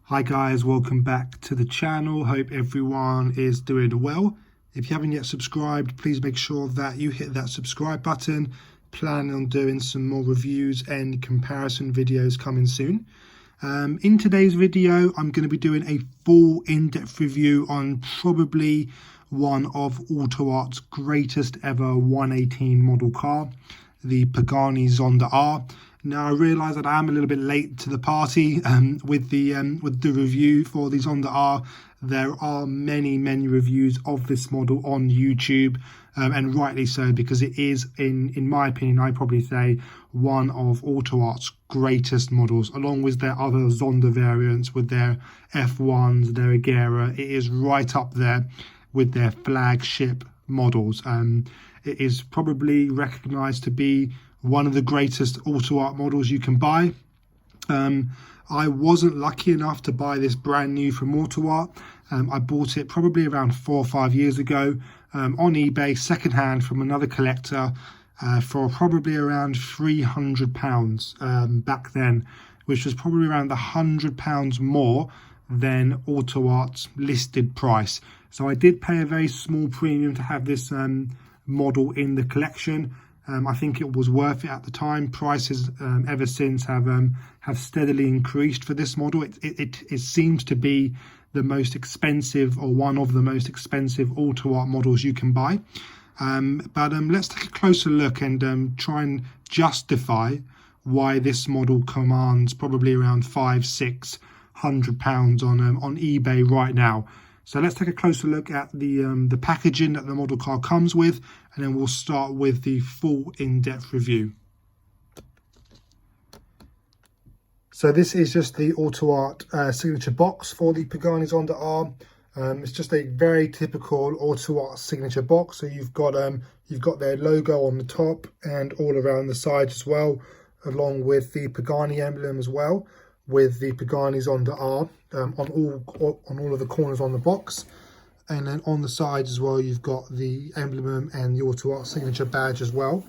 Hi guys, welcome back to the channel. Hope everyone is doing well. If you haven't yet subscribed, please make sure that you hit that subscribe button. Planning on doing some more reviews and comparison videos coming soon. In today's video, I'm going to be doing a full in-depth review on probably one of AUTOart's greatest ever 118 model car, the Pagani Zonda R. Now I realise that I am a little bit late to the party with the review for the Zonda R. There are many reviews of this model on YouTube, and rightly so, because it is, in my opinion, I probably say one of AUTOart's greatest models, along with their other Zonda variants with their F1s, their Agera. It is right up there with their flagship models. It is probably recognised to be one of the greatest AUTOart models you can buy. I wasn't lucky enough to buy this brand new from AUTOart. I bought it probably around 4 or 5 years ago on eBay, secondhand from another collector, for probably around £300 back then, which was probably around £100 more than AUTOart's listed price. So I did pay a very small premium to have this model in the collection. I think it was worth it at the time. Prices ever since have steadily increased for this model. It seems to be the most expensive, or one of the most expensive AUTOart models you can buy. But let's take a closer look and try and justify why this model commands probably around £500-600 on eBay right now. So let's take a closer look at the packaging that the model car comes with, and then we'll start with the full in-depth review. So this is just the AUTOart signature box for the Pagani Zonda R. It's just a very typical AUTOart signature box. So you've got their logo on the top and all around the sides as well, along with the Pagani emblem as well, with the Pagani Zonda R on all of the corners on the box. And then on the sides as well, you've got the emblem and the AUTOart signature badge as well.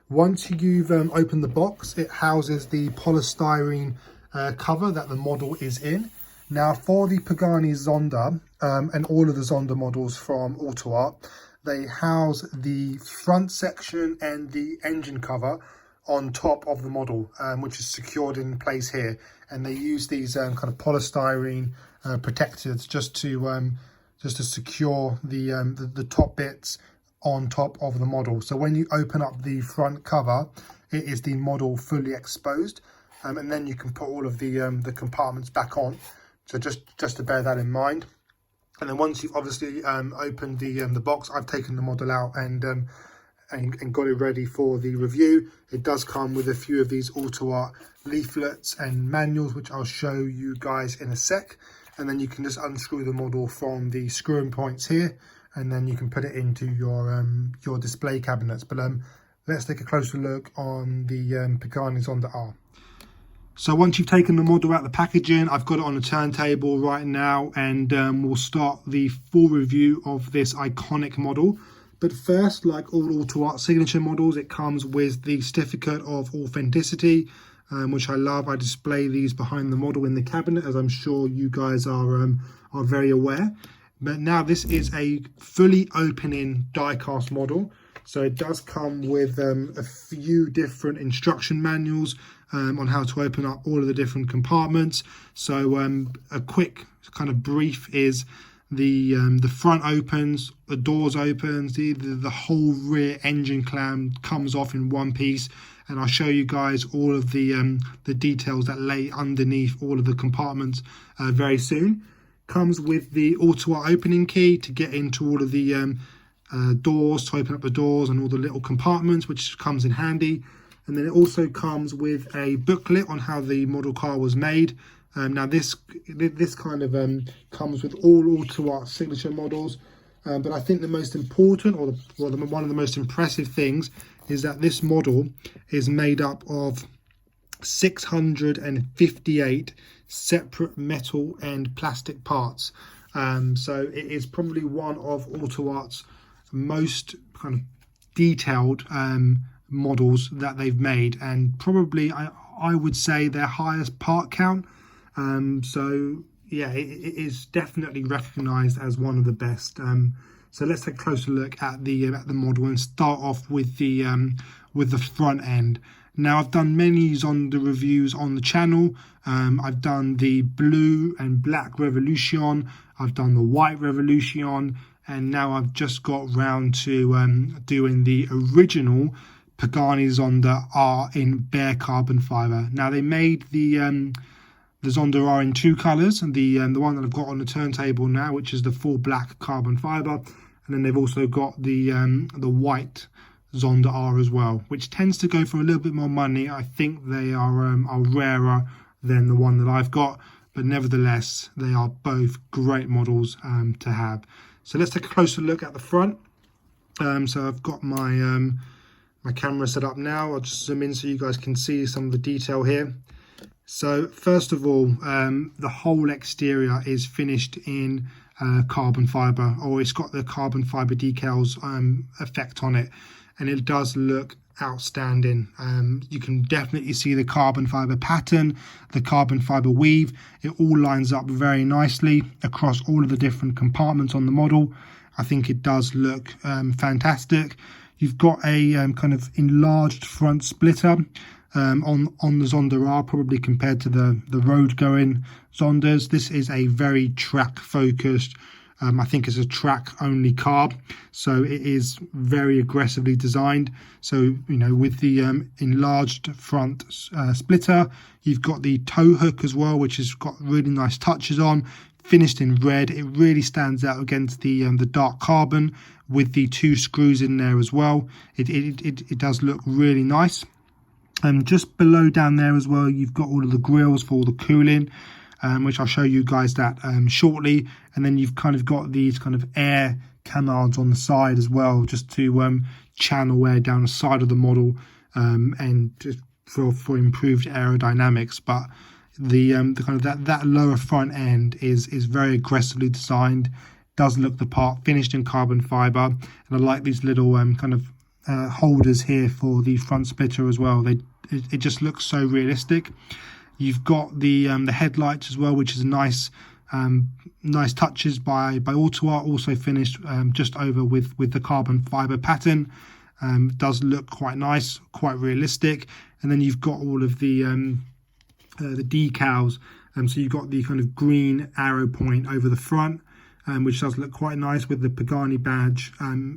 Once you've opened the box, it houses the polystyrene cover that the model is in. Now for the Pagani Zonda and all of the Zonda models from AUTOart, they house the front section and the engine cover on top of the model, which is secured in place here, and they use these kind of polystyrene protectors just to secure the top bits on top of the model. So when you open up the front cover, it is the model fully exposed, and then you can put all of the compartments back on. So just to bear that in mind. And then once you've obviously opened the box, I've taken the model out and got it ready for the review. It does come with a few of these AUTOart leaflets and manuals, which I'll show you guys in a sec. And then you can just unscrew the model from the screwing points here, and then you can put it into your display cabinets. But let's take a closer look on the Pagani Zonda R. So once you've taken the model out of the packaging, I've got it on the turntable right now, and we'll start the full review of this iconic model. But first, like all AUTOart signature models, it comes with the certificate of authenticity, which I love. I display these behind the model in the cabinet, as I'm sure you guys are very aware. But now this is a fully opening die-cast model, so it does come with a few different instruction manuals on how to open up all of the different compartments. So a quick kind of brief is the front opens, the doors opens, the whole rear engine clamp comes off in one piece, and I'll show you guys all of the details that lay underneath all of the compartments very soon. Comes with the AUTOart opening key to get into all of the doors, to open up the doors and all the little compartments, which comes in handy. And then it also comes with a booklet on how the model car was made. Now this kind of comes with all AUTOart signature models, but I think the most important, or one of the most impressive things, is that this model is made up of 658 separate metal and plastic parts. So it is probably one of AUTOart's most kind of detailed models that they've made, and probably I would say their highest part count. So yeah, it is definitely recognised as one of the best. So let's take a closer look at the model and start off with the front end. Now, I've done many Zonda reviews on the channel. I've done the blue and black Revolution. I've done the white Revolution, and now I've just got round to doing the original Pagani Zonda R in bare carbon fibre. Now, they made the Zonda R in two colours, and the one that I've got on the turntable now, which is the full black carbon fibre, and then they've also got the white Zonda R as well, which tends to go for a little bit more money. I think they are rarer than the one that I've got, but nevertheless, they are both great models to have. So let's take a closer look at the front. So I've got my my camera set up now. I'll just zoom in so you guys can see some of the detail here. So first of all, the whole exterior is finished in carbon fibre, or it's got the carbon fibre decals effect on it, and it does look outstanding. You can definitely see the carbon fibre pattern, the carbon fibre weave. It all lines up very nicely across all of the different compartments on the model. I think it does look fantastic. You've got a kind of enlarged front splitter on the Zonda R, probably compared to the road going Zondas. This is a very track focused, I think it's a track only car, so it is very aggressively designed. So, you know, with the enlarged front splitter, you've got the tow hook as well, which has got really nice touches on, finished in red. It really stands out against the dark carbon with the two screws in there as well. It does look really nice. Just below down there as well, you've got all of the grills for all the cooling, which I'll show you guys that shortly. And then you've kind of got these kind of air canards on the side as well, just to channel air down the side of the model, and just for improved aerodynamics. But the kind of that lower front end is very aggressively designed, does look the part, finished in carbon fibre, and I like these little kind of holders here for the front splitter as well. It just looks so realistic. You've got the headlights as well, which is nice touches by AUTOart, also finished just over with the carbon fibre pattern. Does look quite nice, quite realistic. And then you've got all of the decals. So you've got the kind of green arrow point over the front, which does look quite nice with the Pagani badge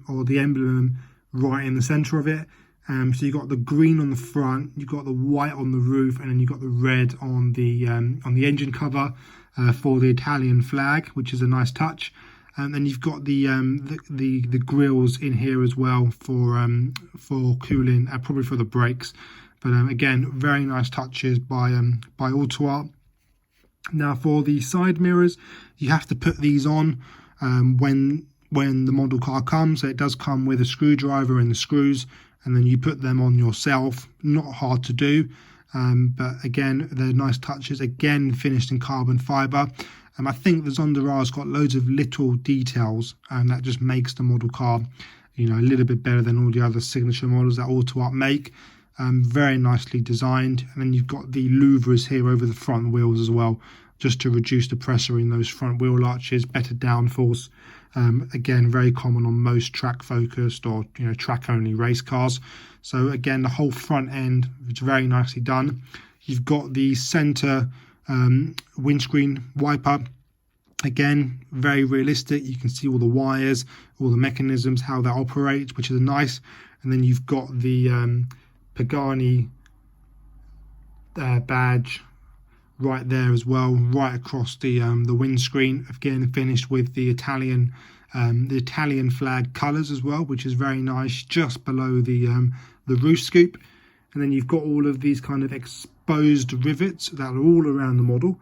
or the emblem right in the center of it. So you've got the green on the front, you've got the white on the roof, and then you've got the red on the engine cover for the Italian flag, which is a nice touch. And then you've got the grills in here as well for cooling, probably for the brakes. But again, very nice touches by AUTOart. Now for the side mirrors, you have to put these on when the model car comes. So it does come with a screwdriver and the screws, and then you put them on yourself. Not hard to do, but again, they're nice touches. Again, finished in carbon fibre. I think the Zonda R's got loads of little details, and that just makes the model car, you know, a little bit better than all the other signature models that AUTOart make. Very nicely designed. And then you've got the louvers here over the front wheels as well, just to reduce the pressure in those front wheel arches, better downforce. Again, very common on most track focused or, you know, track only race cars. So again, the whole front end is very nicely done. You've got the center windscreen wiper. Again, very realistic. You can see all the wires, all the mechanisms, how that operates, which is nice. And then you've got the Pagani badge right there as well, right across the windscreen. Again, finished with the Italian flag colours as well, which is very nice, just below the roof scoop. And then you've got all of these kind of exposed rivets that are all around the model,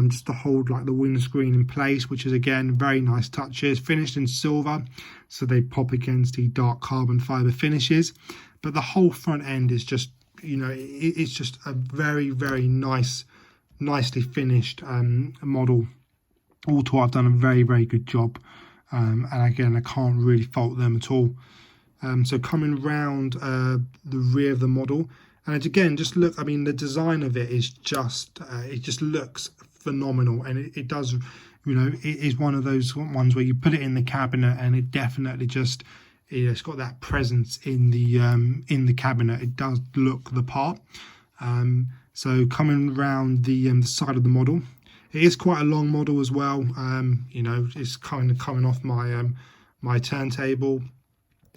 just to hold like the windscreen in place, which is again very nice touches. Finished in silver, so they pop against the dark carbon fibre finishes. But the whole front end is just, you know, it's just a very, very nicely finished model. AUTOart have done a very, very good job, and again, I can't really fault them at all. So coming round the rear of the model, and again, just look, I mean, the design of it is just it just looks phenomenal, and it does, you know, it is one of those ones where you put it in the cabinet and it definitely just, it's got that presence in the cabinet. It does look the part. So coming around the side of the model, it is quite a long model as well. You know, it's kind of coming off my my turntable.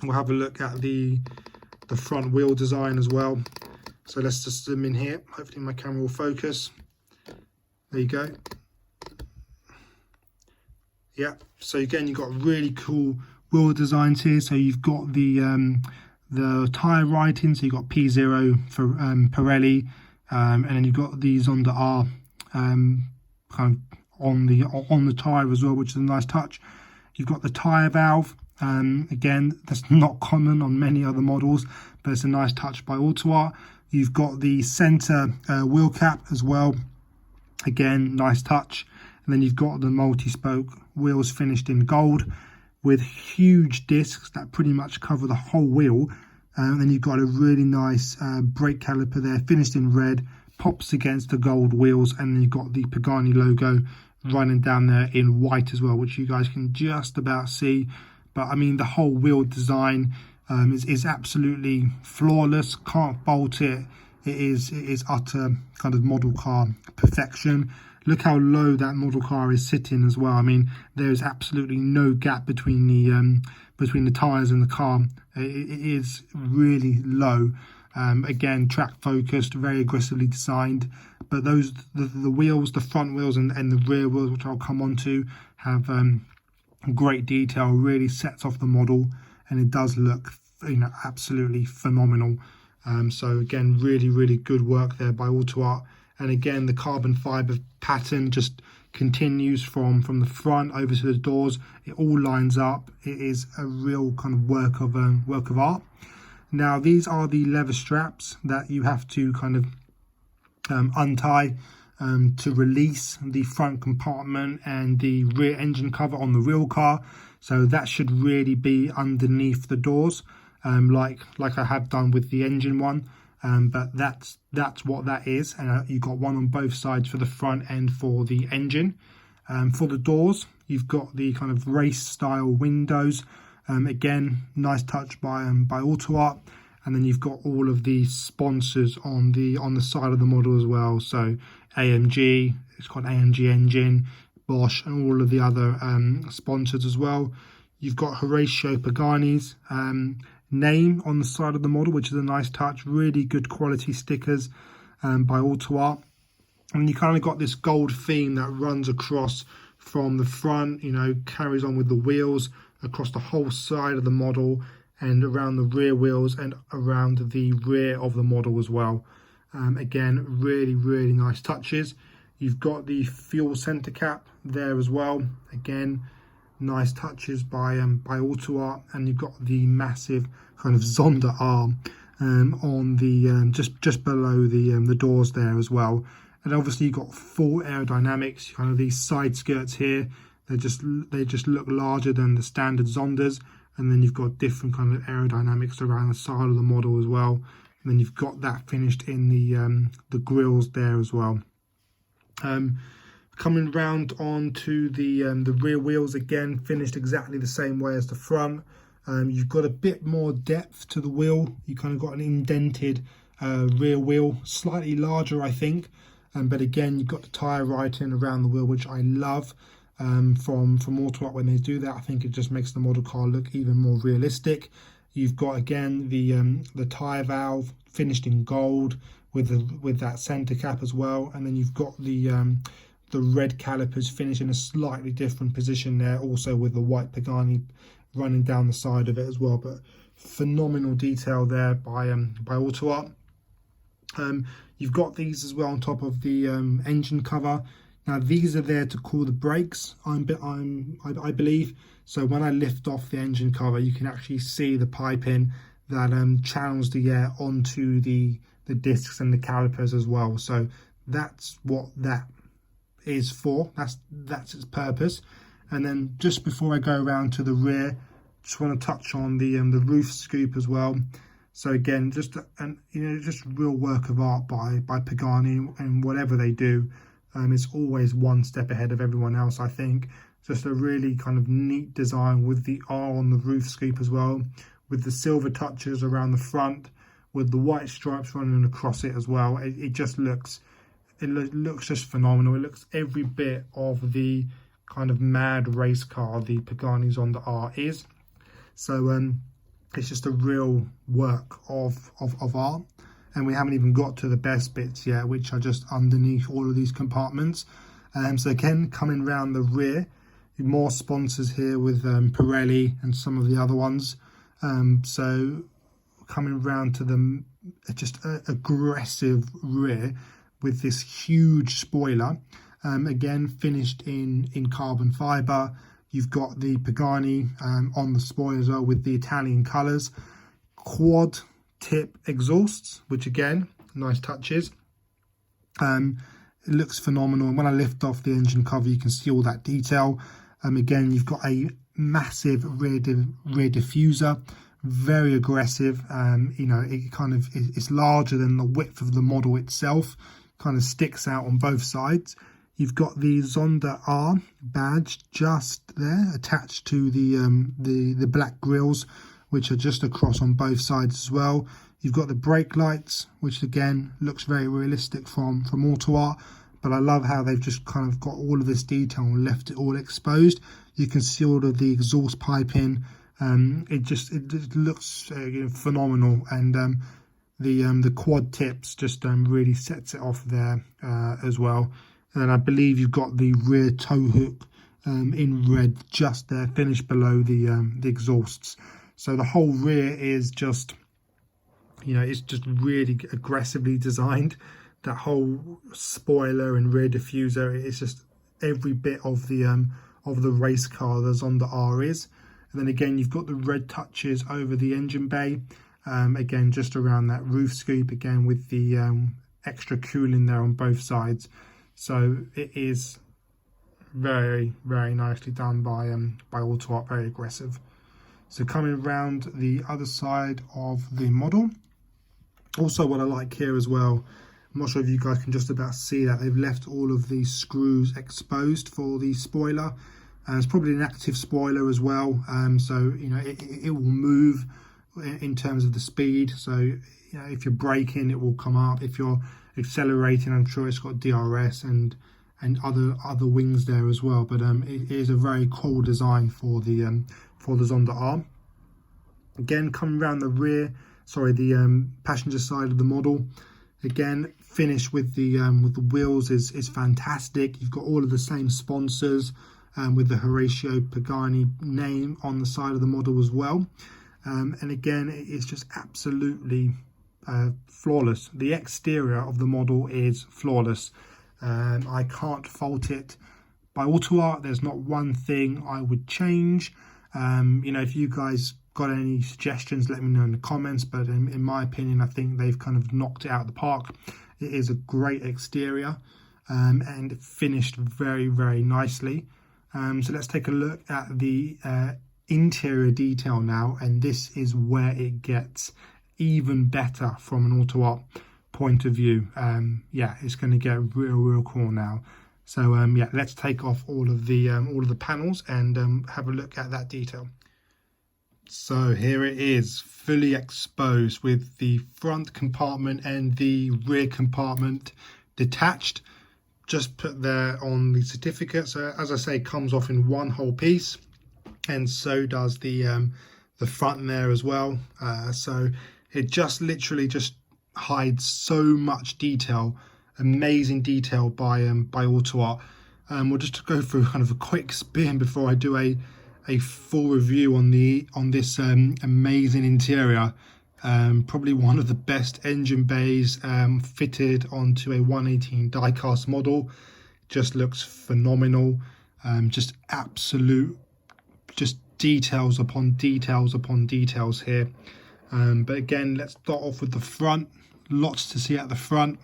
We'll have a look at the front wheel design as well. So let's just zoom in here. Hopefully my camera will focus. There you go. Yeah. So again, you've got really cool wheel designs here. So you've got the tyre writing. So you've got P0 for Pirelli, and then you've got the Zonda R kind of on the tyre as well, which is a nice touch. You've got the tyre valve. Again, that's not common on many other models, but it's a nice touch by AUTOart. You've got the center wheel cap as well. Again, nice touch. And then you've got the multi-spoke wheels finished in gold with huge discs that pretty much cover the whole wheel. And then you've got a really nice brake caliper there, finished in red, pops against the gold wheels. And then you've got the Pagani logo running down there in white as well, which you guys can just about see. But I mean, the whole wheel design is absolutely flawless. Can't fault it. It is utter kind of model car perfection. Look how low that model car is sitting as well. I mean, there's absolutely no gap between the tires and the car. It is really low. Again, track focused, very aggressively designed. But those the wheels, the front wheels and the rear wheels, which I'll come on to, have great detail. Really sets off the model, and it does look, you know, absolutely phenomenal. So again, really good work there by AUTOart. And again, the carbon fiber pattern just continues from the front over to the doors. It all lines up. It is a real kind of work of art. Now, these are the leather straps that you have to kind of untie to release the front compartment and the rear engine cover on the real car. So that should really be underneath the doors, like I have done with the engine one. But that's what that is, and you've got one on both sides for the front and for the engine. For the doors, you've got the kind of race style windows. Again, nice touch by AUTOart. And then you've got all of the sponsors on the side of the model as well. So AMG, it's got AMG engine, Bosch, and all of the other sponsors as well. You've got Horatio Pagani's name on the side of the model, which is a nice touch. Really good quality stickers by AUTOart. And you kind of got this gold theme that runs across from the front, you know, carries on with the wheels across the whole side of the model and around the rear wheels and around the rear of the model as well. Again, really nice touches. You've got the fuel center cap there as well. Again, nice touches by AUTOart. And you've got the massive kind of Zonda arm on the just below the doors there as well. And obviously you've got full aerodynamics. Kind of these side skirts here, they just look larger than the standard Zondas. And then you've got different kind of aerodynamics around the side of the model as well. And then you've got that finished in the grills there as well. Coming round onto the rear wheels, again finished exactly the same way as the front. You've got a bit more depth to the wheel. You kind of got an indented rear wheel, slightly larger I think. But again, you've got the tyre writing around the wheel, which I love. From AUTOart when they do that, I think it just makes the model car look even more realistic. You've got again the tyre valve finished in gold with that center cap as well, and then you've got the red calipers finished in a slightly different position there, also with the white Pagani running down the side of it as well. But phenomenal detail there by AUTOart. You've got these as well on top of the engine cover. Now these are there to cool the brakes, I believe. So when I lift off the engine cover, you can actually see the piping that channels the air onto the discs and the calipers as well. So that's what that is for. That's its purpose. And then just before I go around to the rear, just want to touch on the roof scoop as well. So again, just real work of art by Pagani, and whatever they do. It's always one step ahead of everyone else, I think. Just a really kind of neat design with the R on the roof scoop as well, with the silver touches around the front, with the white stripes running across it as well. It just looks, looks just phenomenal. It looks every bit of the kind of mad race car the Pagani Zonda R is. So it's just a real work of art. And we haven't even got to the best bits yet, which are just underneath all of these compartments. So again, coming round the rear, more sponsors here with Pirelli and some of the other ones. So coming round to the just aggressive rear with this huge spoiler, again finished in carbon fibre. You've got the Pagani on the spoiler as well with the Italian colours. Quad tip exhausts, which again, nice touches. It looks phenomenal, and when I lift off the engine cover you can see all that detail. Again, you've got a massive rear diffuser, very aggressive. You know, it kind of it's larger than the width of the model itself, kind of sticks out on both sides. You've got the Zonda R badge just there attached to the black grills, which are just across on both sides as well. You've got the brake lights, which again looks very realistic from AUTOart, but I love how they've just kind of got all of this detail and left it all exposed. You can see all of the exhaust piping. It just looks phenomenal, and the quad tips just really sets it off there as well. And I believe you've got the rear tow hook in red just there, finished below the exhausts. So the whole rear is just, you know, it's just really aggressively designed. That whole spoiler and rear diffuser, it's just every bit of the race car the Zonda R is. And then again, you've got the red touches over the engine bay. Again, just around that roof scoop, again with the extra cooling there on both sides. So it is very, very nicely done by AUTOart, very aggressive. So coming around the other side of the model. Also what I like here as well, I'm not sure if you guys can just about see that, they've left all of these screws exposed for the spoiler. It's probably an active spoiler as well, so you know it will move in terms of the speed. So you know, if you're braking, it will come up. If you're accelerating, I'm sure it's got DRS and other wings there as well. But it is a very cool design for the Zonda R. Again, coming around the rear, sorry, the passenger side of the model. Again, finish with the wheels is fantastic. You've got all of the same sponsors with the Horatio Pagani name on the side of the model as well. And again, it's just absolutely flawless. The exterior of the model is flawless. I can't fault it. By AUTOart, there's not one thing I would change. You know, if you guys got any suggestions, let me know in the comments, but in my opinion, I think they've kind of knocked it out of the park. It is a great exterior and finished very, very nicely. So let's take a look at the interior detail now, and this is where it gets even better from an AUTOart point of view. Yeah, it's going to get real cool now. So yeah, let's take off all of the panels and have a look at that detail. So here it is, fully exposed with the front compartment and the rear compartment detached. Just put there on the certificate. So as I say, comes off in one whole piece, and so does the front there as well. So it just literally just hides so much detail, amazing detail by AUTOart. We'll just go through kind of a quick spin before I do a full review on this amazing interior. Probably one of the best engine bays fitted onto a 118 diecast model. Just looks phenomenal. Just absolute, just details upon details upon details here. But again, let's start off with the front. Lots to see at the front,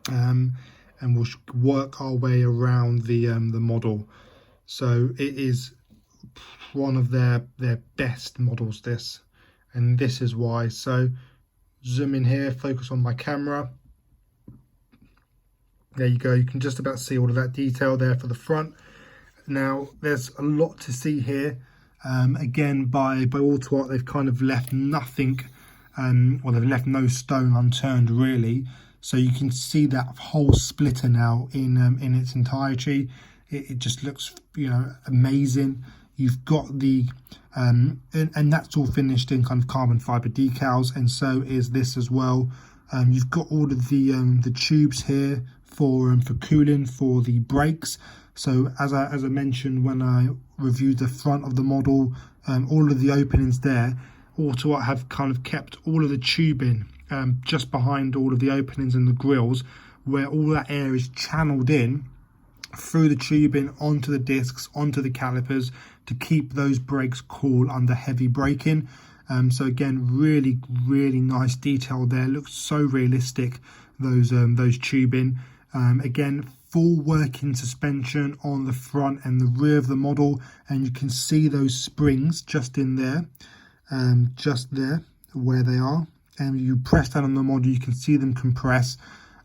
and we'll work our way around the model. So it is one of their best models, this, and this is why. So zoom in here, focus on my camera. There you go, you can just about see all of that detail there for the front. Now there's a lot to see here. Again, by AUTOart, they've kind of left nothing, or they've left no stone unturned really. So you can see that whole splitter now in its entirety. It just looks, you know, amazing. You've got the and that's all finished in kind of carbon fiber decals, and so is this as well. You've got all of the tubes here for cooling for the brakes. So as I mentioned when I reviewed the front of the model, all of the openings there, AUTOart have kind of kept all of the tubing just behind all of the openings and the grills, where all that air is channeled in through the tubing onto the discs, onto the calipers, to keep those brakes cool under heavy braking. So again, really nice detail there. Looks so realistic, those tubing. Again, full working suspension on the front and the rear of the model, and you can see those springs just in there, just there where they are. And you press down on the model, you can see them compress,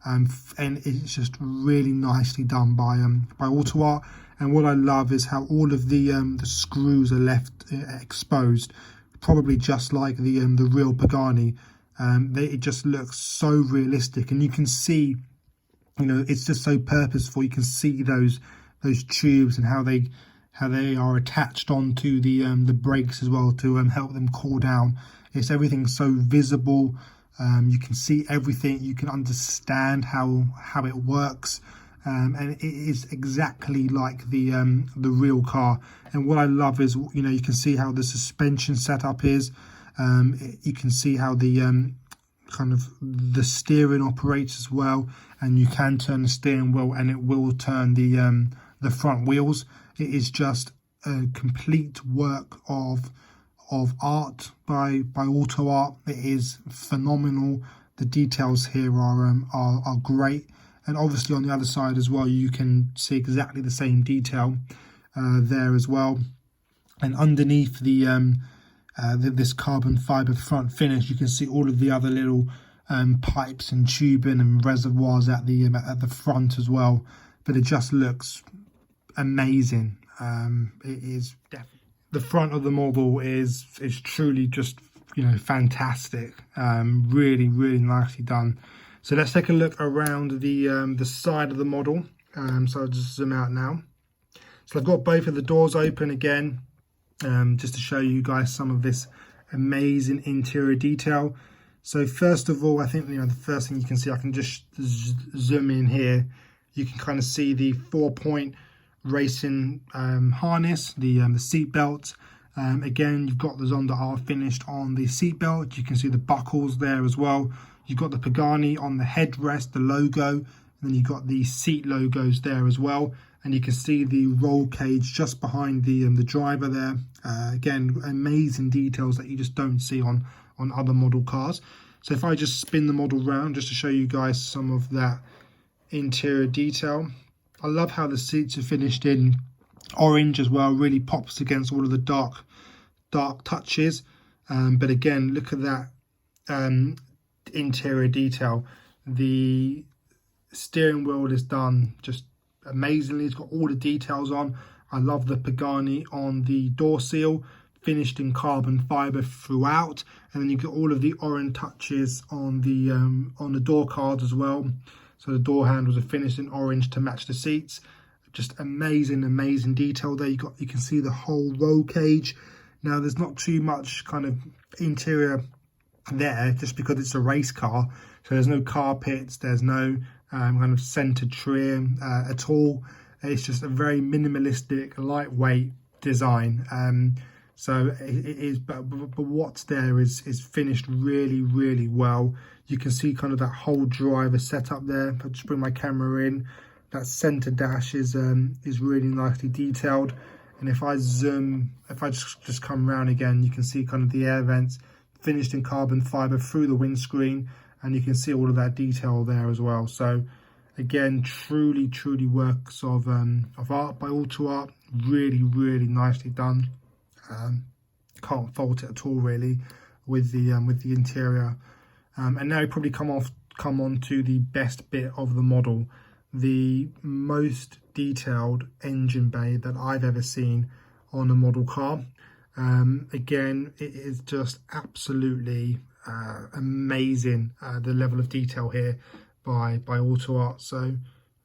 and it's just really nicely done by AUTOart. And what I love is how all of the screws are left exposed, probably just like the real Pagani. It just looks so realistic, and you can see, you know, it's just so purposeful. You can see those tubes and how they are attached onto the brakes as well to help them cool down. It's everything so visible. You can see everything. You can understand how it works, and it is exactly like the real car. And what I love is, you know, you can see how the suspension setup is. You can see how the kind of the steering operates as well, and you can turn the steering wheel and it will turn the front wheels. It is just a complete work of art by AUTOart. It is phenomenal. The details here are great, and obviously on the other side as well, you can see exactly the same detail there as well. And underneath this carbon fiber front finish, you can see all of the other little pipes and tubing and reservoirs at the front as well. But it just looks amazing. It is definitely, the front of the model is truly just, you know, fantastic. Really nicely done. So let's take a look around the side of the model. So I'll just zoom out now. So I've got both of the doors open again, just to show you guys some of this amazing interior detail. So first of all, I think, you know, the first thing you can see, I can just zoom in here. You can kind of see the 4-point racing harness, the seat belt. Again, you've got the Zonda R finished on the seat belt. You can see the buckles there as well. You've got the Pagani on the headrest, the logo, and then you've got the seat logos there as well. And you can see the roll cage just behind the driver there. Again, amazing details that you just don't see on other model cars. So if I just spin the model round just to show you guys some of that interior detail. I love how the seats are finished in orange as well. Really pops against all of the dark touches. But again, look at that interior detail. The steering wheel is done just amazingly. It's got all the details on. I love the Pagani on the door seal, finished in carbon fiber throughout, and then you get all of the orange touches on the door cards as well. So the door handles are finished in orange to match the seats. Just amazing detail there. You can see the whole roll cage. Now there's not too much kind of interior there, just because it's a race car. So there's no carpets, there's no kind of center trim at all. It's just a very minimalistic, lightweight design. So it is, but what's there is finished really well. You can see kind of that whole driver setup there. If I just bring my camera in, that center dash is really nicely detailed. And if I just come around again, you can see kind of the air vents finished in carbon fiber through the windscreen, and you can see all of that detail there as well. So again, truly works of art by AUTOart. Really nicely done. Can't fault it at all really with the interior. And now we probably come on to the best bit of the model, the most detailed engine bay that I've ever seen on a model car. Again, it is just absolutely amazing, the level of detail here by AUTOart. So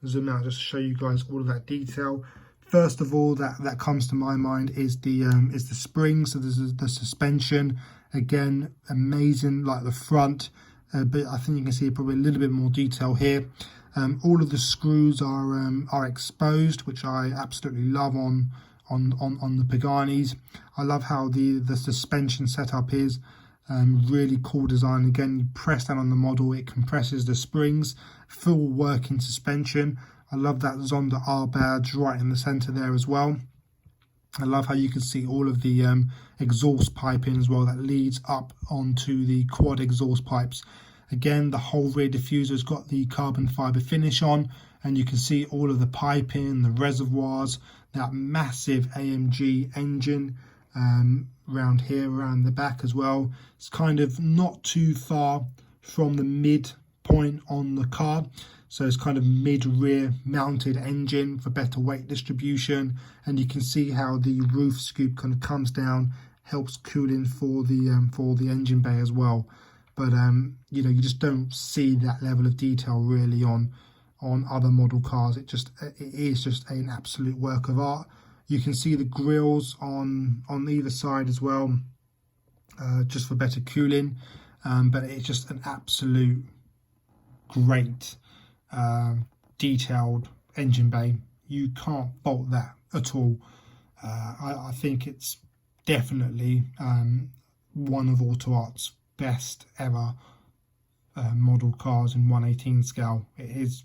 zoom out just to show you guys all of that detail. First of all, that comes to my mind is the springs. So this is the suspension. Again, amazing, like the front, but I think you can see probably a little bit more detail here. All of the screws are exposed, which I absolutely love on the Paganis. I love how the suspension setup is. Really cool design. Again, you press down on the model, it compresses the springs, full working suspension. I love that Zonda R badge right in the center there as well. I love how you can see all of the exhaust piping as well that leads up onto the quad exhaust pipes. Again, the whole rear diffuser's got the carbon fiber finish on, and you can see all of the piping, the reservoirs, that massive AMG engine around here, around the back as well. It's kind of not too far from the mid point on the car, so it's kind of mid-rear mounted engine for better weight distribution. And you can see how the roof scoop kind of comes down, helps cooling for the engine bay as well. But you know, you just don't see that level of detail really on other model cars. It is just an absolute work of art. You can see the grills on either side as well, just for better cooling. But it's just an absolute great detailed engine bay. You can't fault that at all. I think it's definitely one of AUTOart's best ever model cars in 1/18 scale. It is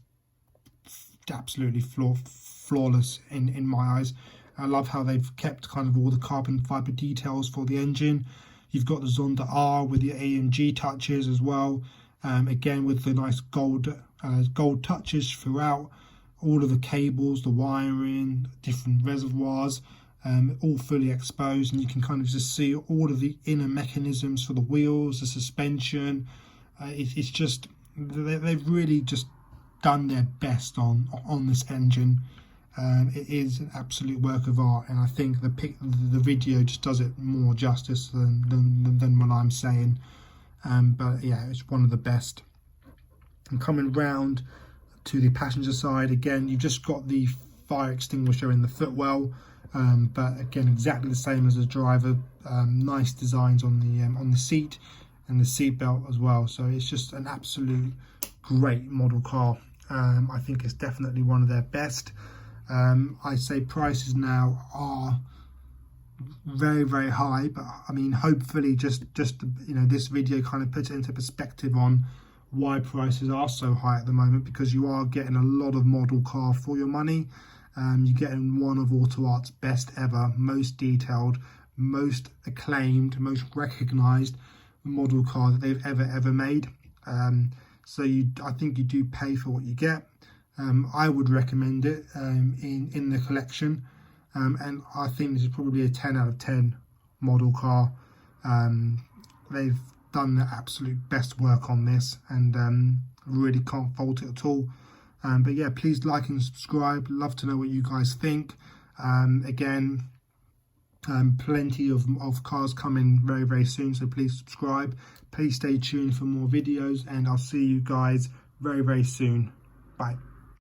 absolutely flawless in my eyes. I love how they've kept kind of all the carbon fiber details for the engine. You've got the Zonda R with the AMG touches as well. Again, with the nice gold touches throughout. All of the cables, the wiring, different reservoirs, all fully exposed, and you can kind of just see all of the inner mechanisms for the wheels, the suspension. It's just, they've really just done their best on this engine. It is an absolute work of art, and I think the video just does it more justice than what I'm saying. But yeah, it's one of the best. And coming round to the passenger side, again, you've just got the fire extinguisher in the footwell, but again, exactly the same as the driver. Nice designs on the seat and the seat belt as well. So it's just an absolute great model car. I think it's definitely one of their best. I say prices now are very, very high, but I mean, hopefully just you know, this video kind of puts it into perspective on why prices are so high at the moment, because you are getting a lot of model car for your money. You're getting one of AUTOart's best ever, most detailed, most acclaimed, most recognized model car that they've ever made. So I think you do pay for what you get. I would recommend it in the collection, and I think this is probably a 10 out of 10 model car. They've done the absolute best work on this, and really can't fault it at all. But yeah, please like and subscribe. Love to know what you guys think. Again, plenty of cars coming very, very soon, so please subscribe. Please stay tuned for more videos, and I'll see you guys very, very soon. Bye.